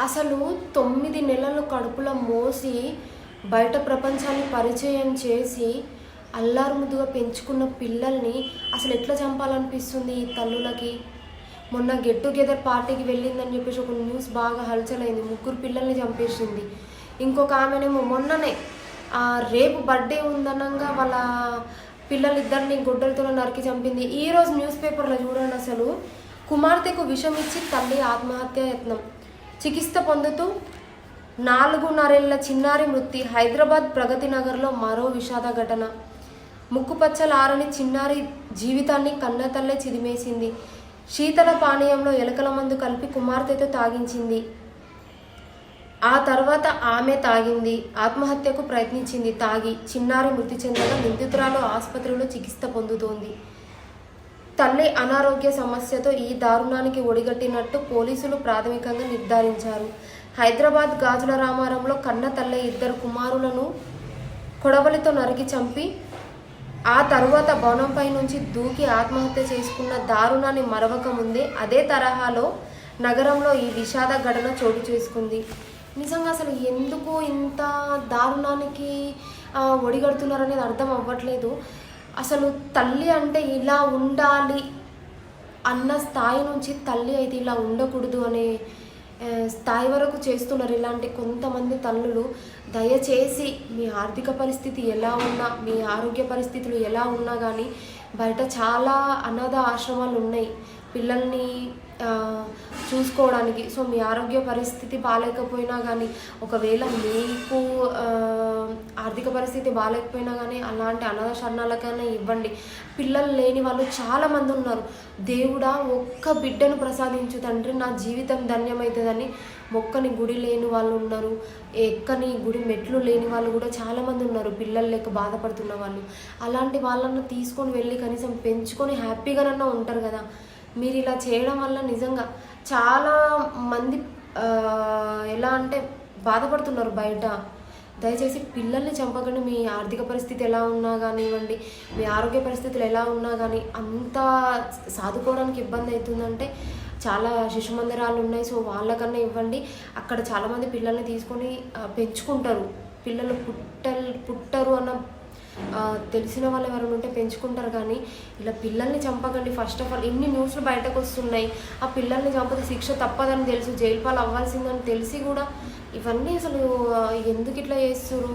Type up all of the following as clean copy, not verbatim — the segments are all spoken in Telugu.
అసలు 9 నెలలు కడుపులో మోసి బయట ప్రపంచాన్ని పరిచయం చేసి అల్లారుముద్దుగా పెంచుకున్న పిల్లల్ని అసలు ఎట్లా చంపాలనిపిస్తుంది ఈ తల్లులకి. మొన్న గెట్ టుగెదర్ పార్టీకి వెళ్ళిందని చెప్పేసి ఒక న్యూస్ బాగా హల్చలైంది. 3 పిల్లల్ని చంపేసింది. ఇంకొక ఆమెనేమో మొన్ననే రేపు బర్త్డే ఉందనంగా వాళ్ళ పిల్లలిద్దరిని గొడ్డలతో నరికి చంపింది. ఈరోజు న్యూస్ పేపర్లో చూడండి, అసలు కుమార్తెకు విషం ఇచ్చి తల్లి ఆత్మహత్య యత్నం, చికిత్స పొందుతూ 4.5 చిన్నారి మృతి. హైదరాబాద్ ప్రగతి నగర్లో మరో విషాద ఘటన. ముక్కుపచ్చలారని చిన్నారి జీవితాన్ని కన్నతల్లే చిదిమేసింది. శీతల పానీయంలో ఎలకల మందు కలిపి కుమార్తెతో తాగించింది. ఆ తర్వాత ఆమె తాగింది. ఆత్మహత్యకు ప్రయత్నించింది. తాగి చిన్నారి మృతి చెందగా నిందితురాలు ఆసుపత్రిలో చికిత్స పొందుతోంది. తల్లి అనారోగ్య సమస్యతో ఈ దారుణానికి ఒడిగట్టినట్టు పోలీసులు ప్రాథమికంగా నిర్ధారించారు. హైదరాబాద్ గాజుల రామారంలో కన్న తల్లి 2 కుమారులను కొడవలితో నరికి చంపి ఆ తరువాత భవనంపై నుంచి దూకి ఆత్మహత్య చేసుకున్న దారుణాన్ని మరవక ముందే అదే తరహాలో నగరంలో ఈ విషాద ఘటన చోటు చేసుకుంది. నిజంగా అసలు ఎందుకు ఇంత దారుణానికి ఒడిగడుతున్నారనేది అర్థం అవ్వట్లేదు. అసలు తల్లి అంటే ఇలా ఉండాలి అన్న స్థాయి నుంచి తల్లి అయితే ఇలా ఉండకూడదు అనే స్థాయి వరకు చేస్తున్నారు ఇలాంటి కొంతమంది తల్లులు. దయచేసి మీ ఆర్థిక పరిస్థితి ఎలా ఉన్నా, మీ ఆరోగ్య పరిస్థితులు ఎలా ఉన్నా కానీ బయట చాలా అనాథ ఆశ్రమాలు ఉన్నాయి పిల్లల్ని చూసుకోవడానికి. సో మీ ఆరోగ్య పరిస్థితి బాగాలేకపోయినా కానీ, ఒకవేళ మీకు ఆర్థిక పరిస్థితి బాగాలేకపోయినా కానీ అలాంటి అనాథ శరణాలకైనా ఇవ్వండి. పిల్లలు లేని వాళ్ళు చాలామంది ఉన్నారు. దేవుడా ఒక్క బిడ్డను ప్రసాదించు తండ్రి, నా జీవితం ధన్యమవుతుందని మొక్కని గుడి లేని వాళ్ళు ఉన్నారు. ఎక్కని గుడి మెట్లు లేని వాళ్ళు కూడా చాలామంది ఉన్నారు, పిల్లలు లేక బాధపడుతున్న వాళ్ళు. అలాంటి వాళ్ళను తీసుకొని వెళ్ళి కనీసం పెంచుకొని హ్యాపీగానన్నా ఉంటారు కదా. మీరు ఇలా చేయడం వల్ల నిజంగా చాలా మంది ఎలా అంటే బాధపడుతున్నారు బయట. దయచేసి పిల్లల్ని చంపకండి. మీ ఆర్థిక పరిస్థితి ఎలా ఉన్నా కానివ్వండి, మీ ఆరోగ్య పరిస్థితులు ఎలా ఉన్నా కానీ, అంత సాదుకోవడానికి ఇబ్బంది అవుతుందంటే చాలా శిశు మందిరాలు ఉన్నాయి. సో వాళ్ళకన్నా ఇవ్వండి. అక్కడ చాలామంది పిల్లల్ని తీసుకొని పెంచుకుంటారు. పిల్లలు పుట్టరు అన్న తెలిసిన వాళ్ళు ఎవరైనా ఉంటే పెంచుకుంటారు. కానీ ఇలా పిల్లల్ని చంపకండి. ఫస్ట్ ఆఫ్ ఆల్ ఇన్ని న్యూస్లు బయటకు వస్తున్నాయి. ఆ పిల్లల్ని చంపితే శిక్ష తప్పదని తెలుసు, జైలు పాలు అవ్వాల్సిందని తెలిసి కూడా ఇవన్నీ అసలు ఎందుకు ఇట్లా చేస్తున్నారు?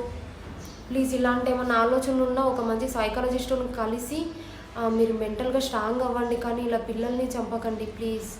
ప్లీజ్ ఇలాంటి ఏమన్నా ఆలోచనలు ఉన్నా ఒక మంచి సైకాలజిస్టుని కలిసి మీరు మెంటల్గా స్ట్రాంగ్ అవ్వండి. కానీ ఇలా పిల్లల్ని చంపకండి ప్లీజ్.